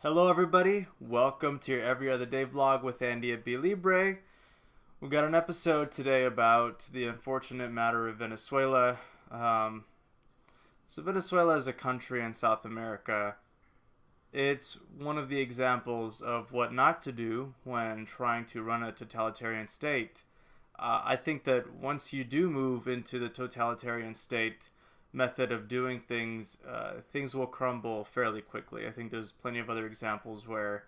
Hello, everybody. Welcome to your Every Other Day vlog with Andy at Be Libre. We've got an episode today about the unfortunate matter of Venezuela. So, Venezuela is a country in South America. It's one of the examples of what not to do when trying to run a totalitarian state. I think that once you do move into the totalitarian state method of doing things, things will crumble fairly quickly. I think there's plenty of other examples where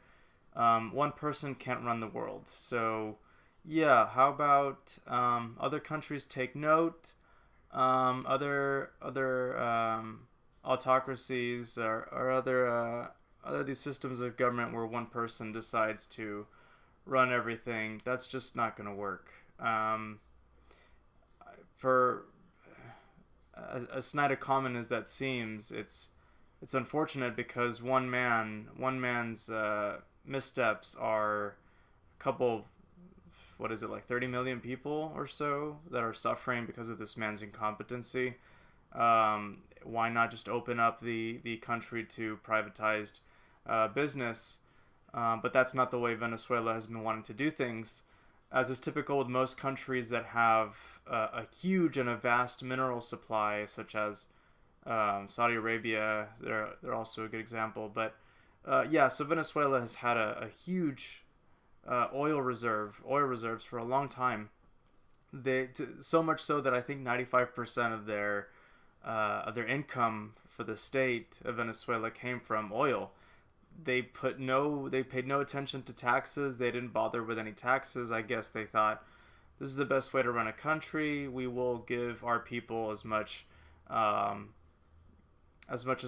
one person can't run the world. So, yeah, how about other countries take note? Other autocracies or other these systems of government where one person decides to run everything. That's just not going to work. For as snide a comment as that seems, it's unfortunate because one man's missteps are a couple. What is it, like 30 million people or so that are suffering because of this man's incompetency? Why not just open up the country to privatized business? But that's not the way Venezuela has been wanting to do things. As is typical with most countries that have a huge and a vast mineral supply, such as Saudi Arabia, they're also a good example. But yeah, so Venezuela has had a huge oil reserves for a long time. So much so that I think 95% of their income for the state of Venezuela came from oil. They paid no attention to taxes. They didn't bother with any taxes. I guess they thought this is the best way to run a country. We will give our people as much as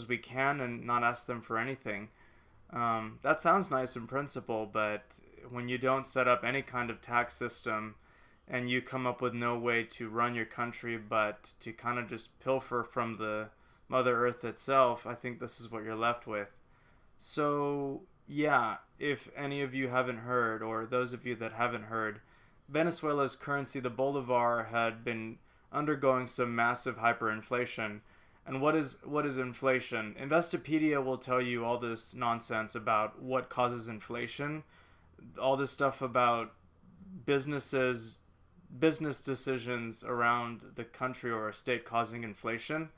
we can and not ask them for anything. That sounds nice in principle, but when you don't set up any kind of tax system and you come up with no way to run your country but to kind of just pilfer from the Mother Earth itself, I think this is what you're left with. So, yeah, if any of you haven't heard, or those of you that haven't heard, Venezuela's currency, the bolivar, had been undergoing some massive hyperinflation. And what is inflation? Investopedia will tell you all this nonsense about what causes inflation, all this stuff about business decisions around the country or a state causing inflation,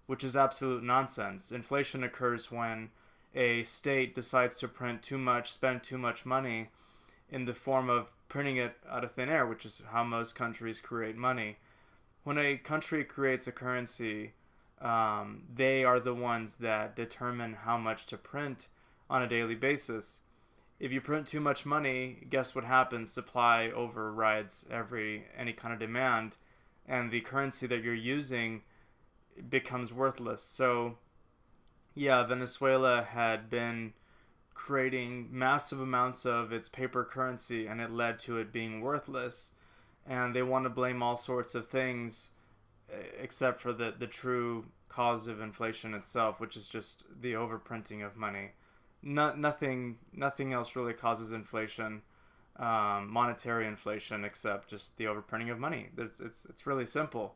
which is absolute nonsense. Inflation occurs when a state decides to print too much, spend too much money in the form of printing it out of thin air, which is how most countries create money. When a country creates a currency, they are the ones that determine how much to print on a daily basis. If you print too much money, guess what happens? Supply overrides any kind of demand, and the currency that you're using becomes worthless. So yeah, Venezuela had been creating massive amounts of its paper currency, and it led to it being worthless. And they want to blame all sorts of things except for the true cause of inflation itself, which is just the overprinting of money. Nothing else really causes inflation, monetary inflation, except just the overprinting of money. It's really simple.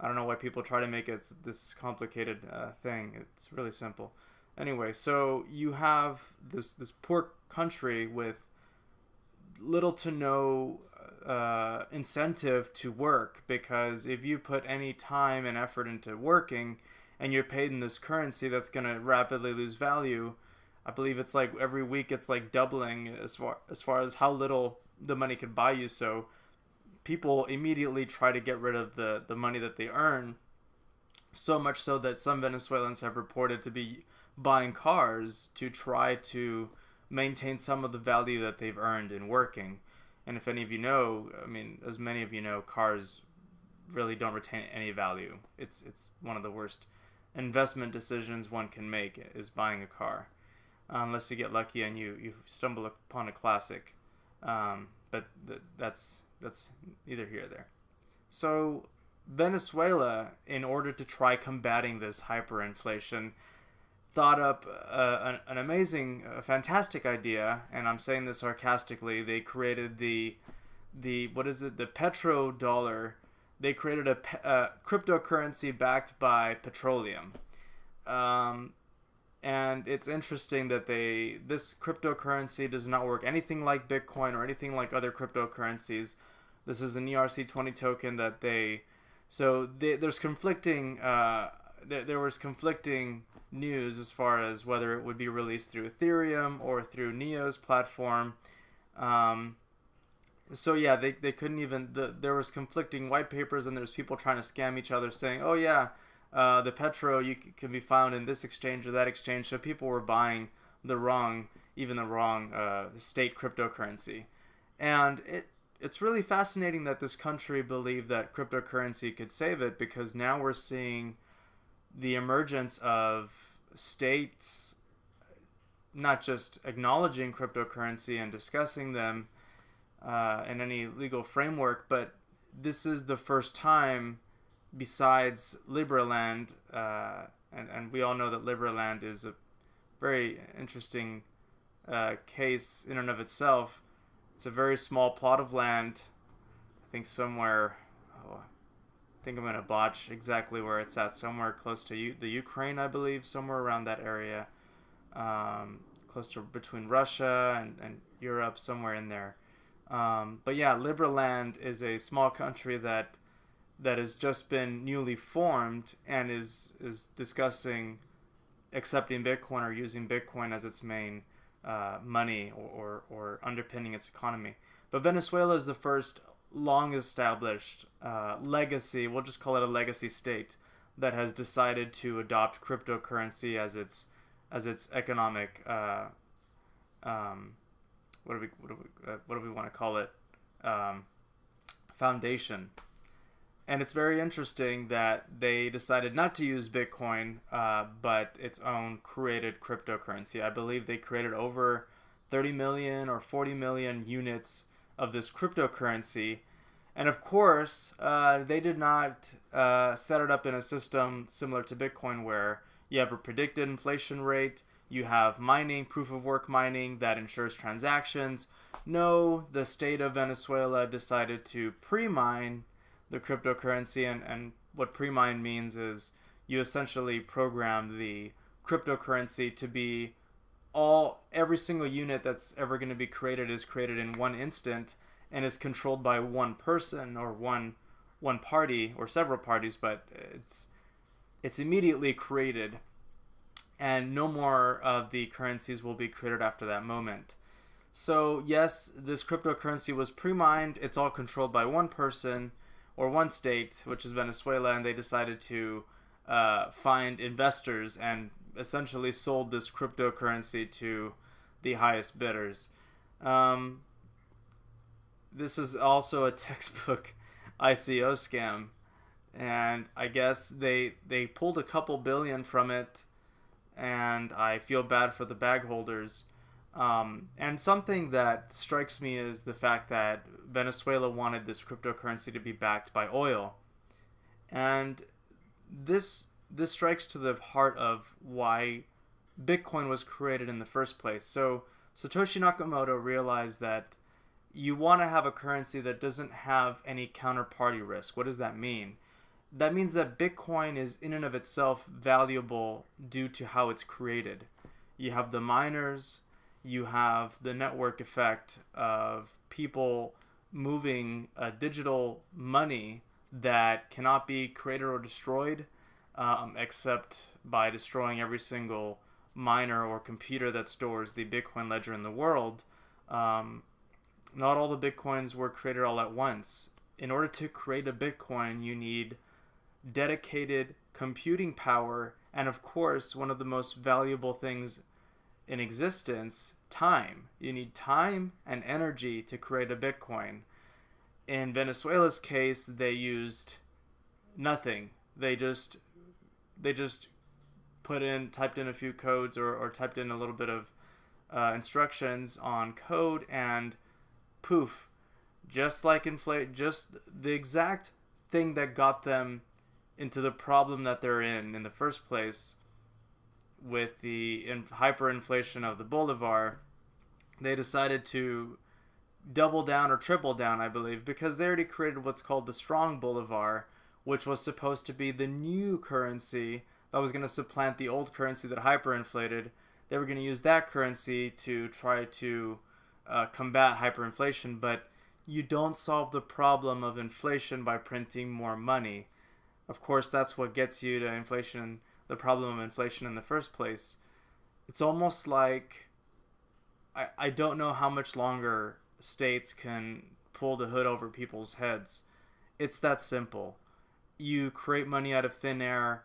I don't know why people try to make it this complicated thing. It's really simple. Anyway, so you have this poor country with little to no incentive to work, because if you put any time and effort into working and you're paid in this currency that's going to rapidly lose value, I believe it's like every week it's like doubling as far as how little the money could buy you. So people immediately try to get rid of the money that they earn, so much so that some Venezuelans have reported to be buying cars to try to maintain some of the value that they've earned in working. And if any of you know, I mean, as many of you know, cars really don't retain any value. It's one of the worst investment decisions one can make is buying a car, unless you get lucky and you stumble upon a classic. But that's neither here nor there. So Venezuela, in order to try combating this hyperinflation, thought up an amazing, fantastic idea, and I'm saying this sarcastically. They created the what is it? The petrodollar. They created a cryptocurrency backed by petroleum. And it's interesting that this cryptocurrency does not work anything like Bitcoin or anything like other cryptocurrencies. This is an ERC20 token that there's conflicting there was conflicting news as far as whether it would be released through Ethereum or through Neo's platform. So yeah, they couldn't even there was conflicting white papers, and there's people trying to scam each other saying, oh yeah, the Petro can be found in this exchange or that exchange. So people were buying the wrong state cryptocurrency. And it's really fascinating that this country believed that cryptocurrency could save it, because now we're seeing the emergence of states not just acknowledging cryptocurrency and discussing them in any legal framework, but this is the first time, besides Liberland, and we all know that Liberland is a very interesting case in and of itself. It's a very small plot of land, I think somewhere, I think I'm going to botch exactly where it's at, somewhere close to the Ukraine, I believe, somewhere around that area, close to between Russia and Europe, somewhere in there. But yeah, Liberland is a small country that has just been newly formed and is discussing accepting Bitcoin or using Bitcoin as its main money or underpinning its economy. But Venezuela is the first long-established legacy, we'll just call it a legacy state, that has decided to adopt cryptocurrency as its economic what do we want to call it, foundation. And it's very interesting that they decided not to use Bitcoin, but its own created cryptocurrency. I believe they created over 30 million or 40 million units of this cryptocurrency. And of course, they did not set it up in a system similar to Bitcoin, where you have a predicted inflation rate, you have mining, proof of work mining that ensures transactions. No, the state of Venezuela decided to pre-mine the cryptocurrency, and what pre-mine means is you essentially program the cryptocurrency to be every single unit that's ever going to be created is created in one instant and is controlled by one person or one party or several parties, but it's immediately created, and no more of the currencies will be created after that moment. So yes, this cryptocurrency was pre-mined. It's all controlled by one person or one state, which is Venezuela, and they decided to find investors and essentially sold this cryptocurrency to the highest bidders. This is also a textbook ICO scam, and I guess they pulled a couple billion from it, and I feel bad for the bag holders. And something that strikes me is the fact that Venezuela wanted this cryptocurrency to be backed by oil. And this strikes to the heart of why Bitcoin was created in the first place. So Satoshi Nakamoto realized that you want to have a currency that doesn't have any counterparty risk. What does that mean? That means that Bitcoin is in and of itself valuable due to how it's created. You have the miners, you have the network effect of people moving a digital money that cannot be created or destroyed, except by destroying every single miner or computer that stores the Bitcoin ledger in the world. Not all the Bitcoins were created all at once. In order to create a Bitcoin, you need dedicated computing power, and of course, one of the most valuable things in existence, time. You need time and energy to create a Bitcoin. In Venezuela's case, they used nothing. They just typed in a few codes or typed in a little bit of instructions on code, and poof, just the exact thing that got them into the problem that they're in the first place with the hyperinflation of the bolivar. They decided to double down or triple down, I believe, because they already created what's called the strong bolivar, which was supposed to be the new currency that was going to supplant the old currency that hyperinflated. They were going to use that currency to try to combat hyperinflation, but you don't solve the problem of inflation by printing more money. Of course, that's what gets you to inflation, the problem of inflation in the first place. It's almost like I don't know how much longer states can pull the hood over people's heads. It's that simple. You create money out of thin air.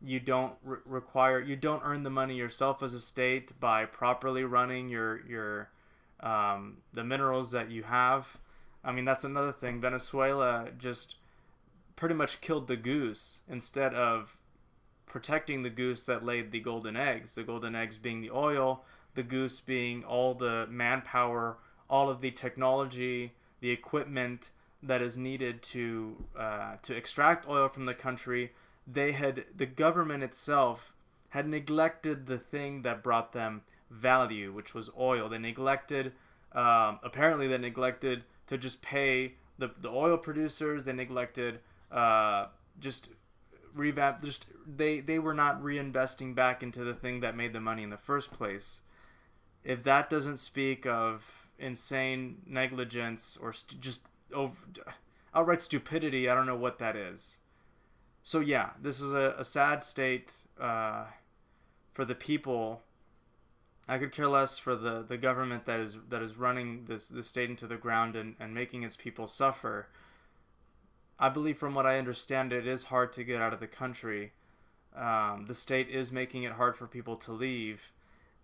You don't you don't earn the money yourself as a state by properly running your the minerals that you have. I mean, that's another thing. Venezuela just pretty much killed the goose instead of protecting the goose that laid the golden eggs. The golden eggs being the oil, the goose being all the manpower, all of the technology, the equipment that is needed to extract oil from the country. The government itself had neglected the thing that brought them value, which was oil. They neglected, apparently they neglected to just pay the oil producers. They neglected they were not reinvesting back into the thing that made the money in the first place. If that doesn't speak of insane negligence or outright stupidity, I don't know what that is. So yeah, this is a sad state for the people. I could care less for the government that is running this state into the ground and making its people suffer. I believe, from what I understand, it is hard to get out of the country. The state is making it hard for people to leave,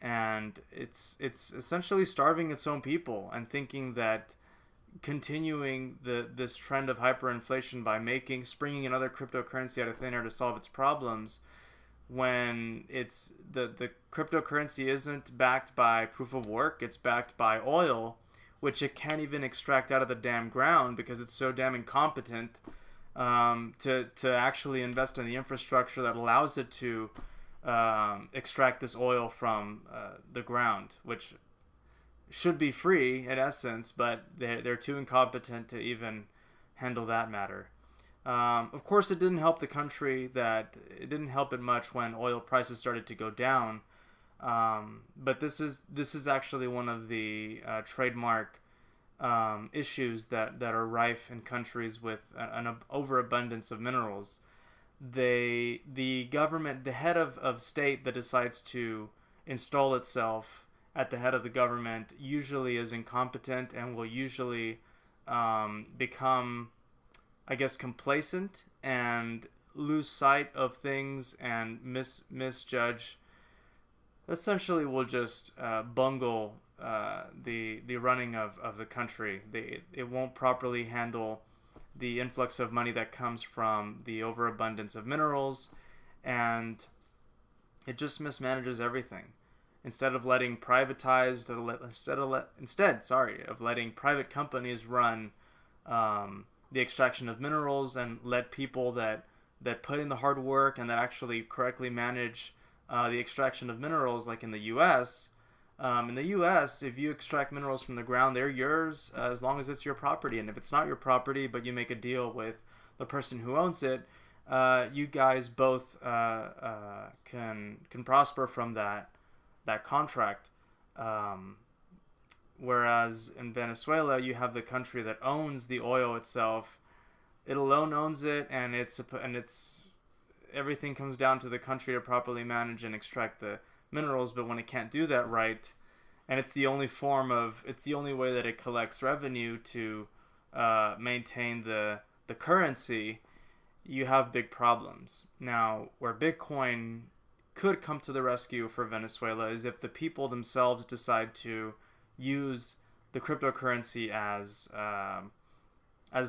and it's essentially starving its own people and thinking that continuing this trend of hyperinflation by springing another cryptocurrency out of thin air to solve its problems, when it's the cryptocurrency isn't backed by proof of work, it's backed by oil, which it can't even extract out of the damn ground because it's so damn incompetent to actually invest in the infrastructure that allows it to extract this oil from the ground, which should be free in essence, but they're too incompetent to even handle that matter. Of course, it didn't help the country it didn't help it much when oil prices started to go down. But this is actually one of the trademark issues that are rife in countries with an overabundance of minerals. The government, the head of state that decides to install itself at the head of the government usually is incompetent and will usually become, I guess, complacent and lose sight of things and misjudge. Essentially, will just bungle the running of the country. It won't properly handle the influx of money that comes from the overabundance of minerals, and it just mismanages everything. Instead of letting private companies run the extraction of minerals and let people that put in the hard work and that actually correctly manage the extraction of minerals, like in the U.S. In the U.S., if you extract minerals from the ground, they're yours as long as it's your property. And if it's not your property, but you make a deal with the person who owns it, you guys both can prosper from that contract. Whereas in Venezuela, you have the country that owns the oil itself. It alone owns it, and it's everything comes down to the country to properly manage and extract the minerals. But when it can't do that right, and it's the only way that it collects revenue to maintain the currency, you have big problems. Now, where Bitcoin could come to the rescue for Venezuela is if the people themselves decide to use the cryptocurrency as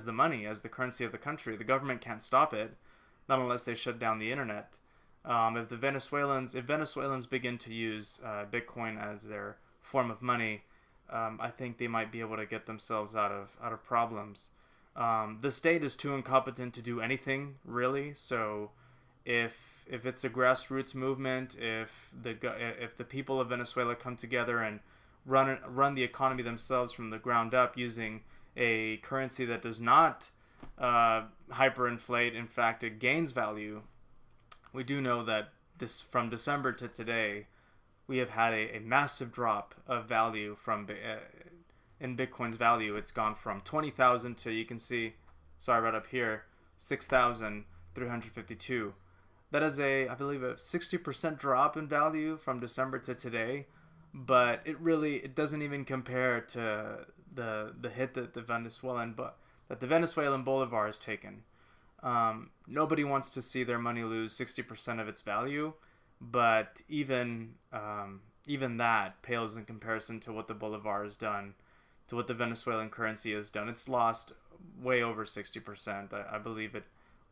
the money, as the currency of the country. The government can't stop it, not unless they shut down the internet. If Venezuelans begin to use Bitcoin as their form of money, I think they might be able to get themselves out of problems. The state is too incompetent to do anything really. So if it's a grassroots movement, if the people of Venezuela come together and run the economy themselves from the ground up using a currency that does not hyperinflate, in fact it gains value. We do know that this from December to today, we have had a massive drop of value in Bitcoin's value. It's gone from 20,000 to, you can see, sorry, right up here, 6,352. That is I believe, a 60% drop in value from December to today, but it doesn't even compare to the hit that the Venezuelan bolivar has taken. Nobody wants to see their money lose 60% of its value, but even that pales in comparison to what the bolivar has done, to what the Venezuelan currency has done. It's lost way over 60%. I believe it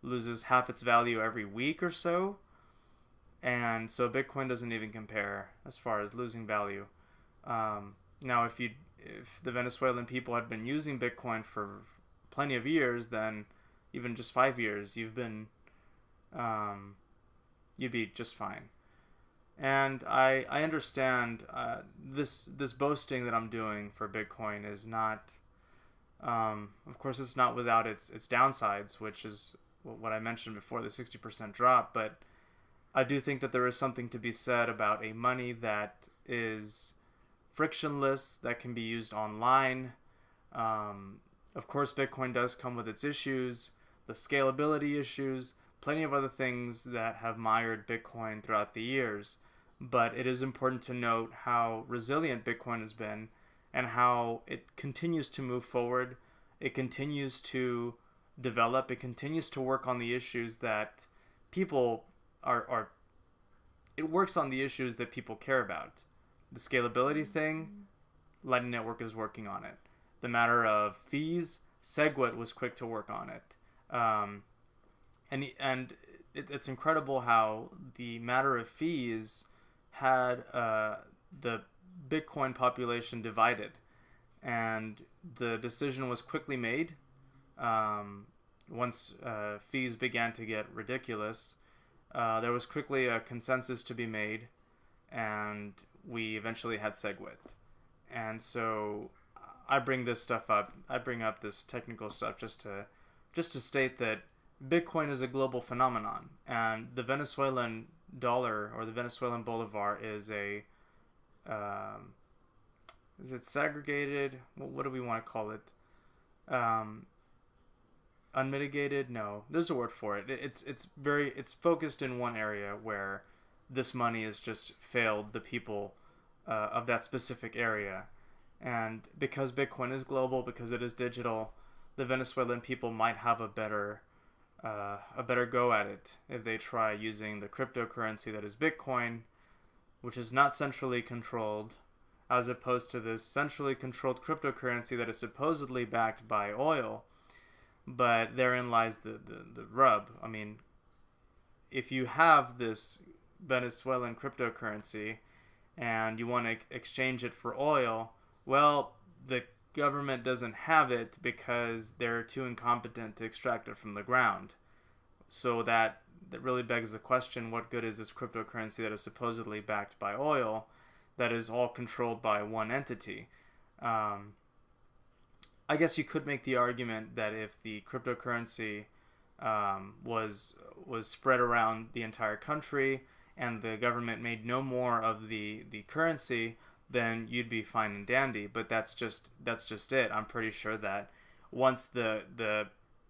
loses half its value every week or so, and so Bitcoin doesn't even compare as far as losing value. Now, if the Venezuelan people had been using Bitcoin for plenty of years, then even just 5 years, you'd be just fine. And I understand this boasting that I'm doing for Bitcoin is not, of course, it's not without its downsides, which is what I mentioned before, the 60% drop. But I do think that there is something to be said about a money that is frictionless, that can be used online. Of course, Bitcoin does come with its issues, the scalability issues, plenty of other things that have mired Bitcoin throughout the years. But it is important to note how resilient Bitcoin has been and how it continues to move forward. It continues to develop. It continues to work on the issues that people it works on the issues that people care about. The scalability thing, Lightning Network is working on it. The matter of fees, SegWit was quick to work on it. And it's incredible how the matter of fees had the Bitcoin population divided, and the decision was quickly made. Once fees began to get ridiculous, there was quickly a consensus to be made, and we eventually had SegWit. And so I bring this stuff up. I bring up this technical stuff just to state that Bitcoin is a global phenomenon, and the Venezuelan dollar or the Venezuelan bolivar is is it segregated? What do we want to call it? Unmitigated? No, there's a word for it. It's focused in one area where this money has just failed the people of that specific area. And because Bitcoin is global, because it is digital, the Venezuelan people might have a better go at it if they try using the cryptocurrency that is Bitcoin, which is not centrally controlled, as opposed to this centrally controlled cryptocurrency that is supposedly backed by oil. But therein lies the rub. I mean, if you have this Venezuelan cryptocurrency and you want to exchange it for oil, well, the government doesn't have it because they're too incompetent to extract it from the ground. So that really begs the question, what good is this cryptocurrency that is supposedly backed by oil, that is all controlled by one entity? I guess you could make the argument that if the cryptocurrency was spread around the entire country and the government made no more of the currency, then you'd be fine and dandy. But that's just it. I'm pretty sure that once the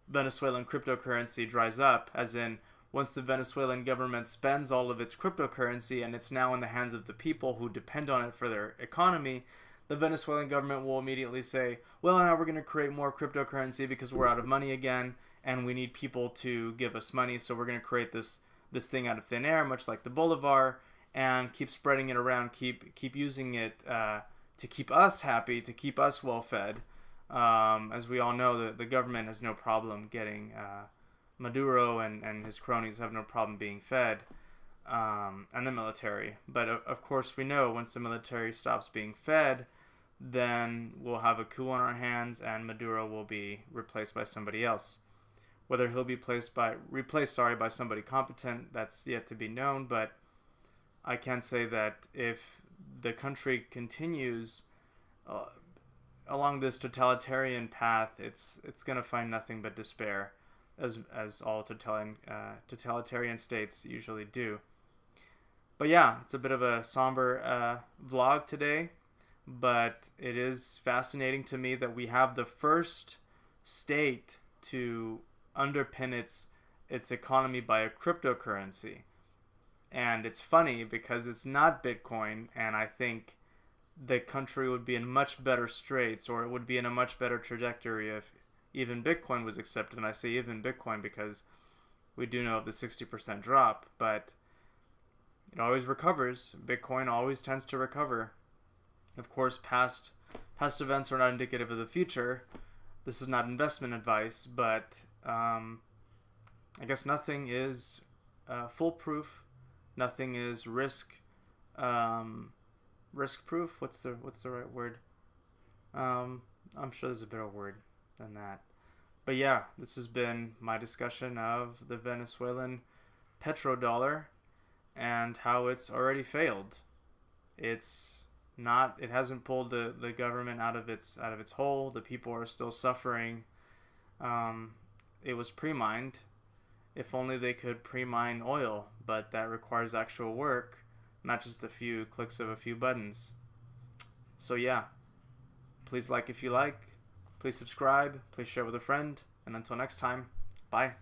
Venezuelan cryptocurrency dries up, as in once the Venezuelan government spends all of its cryptocurrency and it's now in the hands of the people who depend on it for their economy, the Venezuelan government will immediately say, well, now we're going to create more cryptocurrency because we're out of money again and we need people to give us money, so we're going to create this thing out of thin air, much like the bolivar, and keep spreading it around, keep using it to keep us happy, to keep us well fed. As we all know, the government has no problem getting Maduro and his cronies have no problem being fed, and the military. But of course we know once the military stops being fed, then we'll have a coup on our hands and Maduro will be replaced by somebody else. Whether he'll be replaced by somebody competent, that's yet to be known, but I can say that if the country continues along this totalitarian path, it's going to find nothing but despair, as all totalitarian states usually do. But yeah, it's a bit of a somber vlog today, but it is fascinating to me that we have the first state to underpin its economy by a cryptocurrency. And it's funny because it's not Bitcoin, and I think the country would be in much better straits, or it would be in a much better trajectory if even Bitcoin was accepted. And I say even Bitcoin because we do know of the 60% drop, but it always recovers. Bitcoin always tends to recover. Of course, past events are not indicative of the future. This is not investment advice, but I guess nothing is foolproof. Nothing is risk proof. What's the right word? I'm sure there's a better word than that. But yeah, this has been my discussion of the Venezuelan petrodollar and how it's already failed. It's not. It hasn't pulled the government out of its hole. The people are still suffering. It was pre-mined. If only they could pre-mine oil, but that requires actual work, not just a few clicks of a few buttons. So yeah, please like if you like. Please subscribe. Please share with a friend. And until next time, bye.